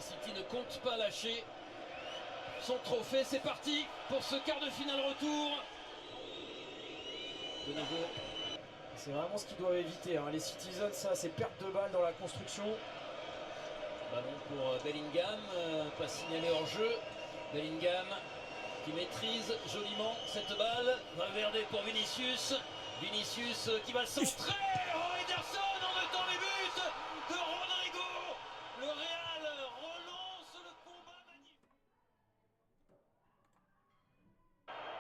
City ne compte pas lâcher son trophée. C'est parti pour ce quart de finale retour. De nouveau. C'est vraiment ce qu'ils doivent éviter, hein. Les Citizens, ça c'est perte de balle dans la construction. Ballon pour Bellingham, pas signalé hors jeu. Bellingham qui maîtrise joliment cette balle. Valverde pour Vinicius. Vinicius qui va centrer. Oh, Ederson en mettant les buts de Rodrigo. Le Real relance le combat magnifique.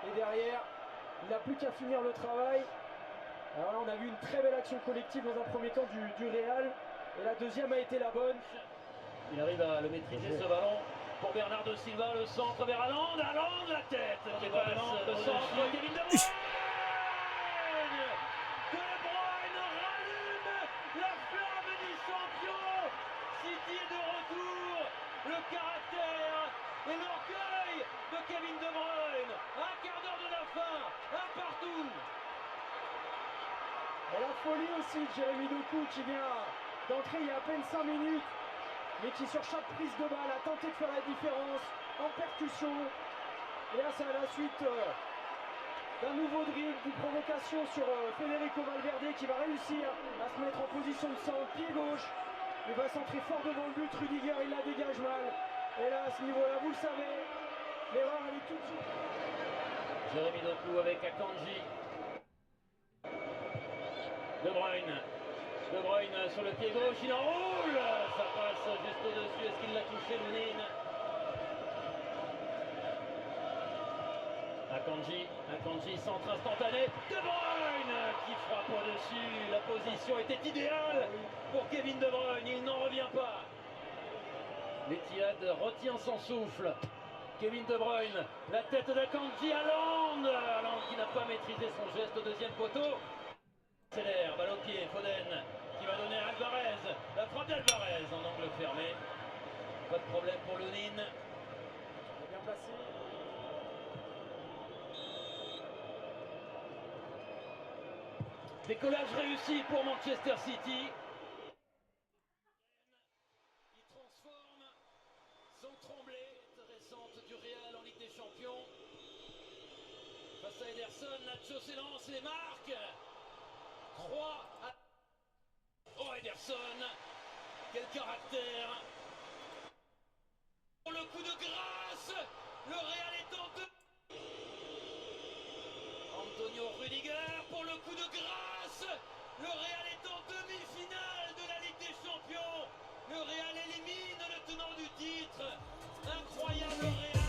Et derrière, il n'a plus qu'à finir le travail. Alors là, on a vu une très belle action collective dans un premier temps du Real. Et la deuxième a été la bonne. Il arrive à le maîtriser, ce ballon pour Bernardo Silva, le centre vers Haaland, Haaland la tête qui passe, le centre, Kevin De Bruyne. De Bruyne rallume la flamme du champion. City est de retour, le caractère et l'orgueil de Kevin De Bruyne. Un quart d'heure de la fin, un partout. Et la folie aussi de Jérémy Doku qui vient d'entrer il y a à peine 5 minutes. Mais qui sur chaque prise de balle a tenté de faire la différence en percussion. Et là c'est à la suite d'un nouveau dribble, d'une provocation sur Federico Valverde qui va réussir à se mettre en position de centre, pied gauche. Il va centrer fort devant le but, Rudiger il la dégage mal. Et là à ce niveau-là, vous le savez, l'erreur elle est tout de suite. Jérémy Doku avec Akanji. De Bruyne. De Bruyne sur le pied gauche, il enroule. Ça passe juste au-dessus. Est-ce qu'il l'a touché, Lounine? Akanji, centre instantané. De Bruyne qui frappe au-dessus. La position était idéale pour Kevin De Bruyne. Il n'en revient pas. L'Etihad retient son souffle. Kevin De Bruyne, la tête d'Akanji, Haaland qui n'a pas maîtrisé son geste au deuxième poteau. Accélère, balle au pied, Foden qui va donner à Alvarez. La frappe d'Alvarez en angle fermé. Pas de problème pour Lounine. Bien placé. Décollage réussi pour Manchester City. Il transforme sans trembler cette récente du Real en Ligue des Champions. Face à Ederson, Nacho s'élance et marque. 3 à... Oh, Ederson, quel caractère. Pour le coup de grâce, le Real est en deux. Antonio Rudiger pour le coup de grâce. Le Real est en demi-finale de la Ligue des Champions. Le Real élimine le tenant du titre. Incroyable Real.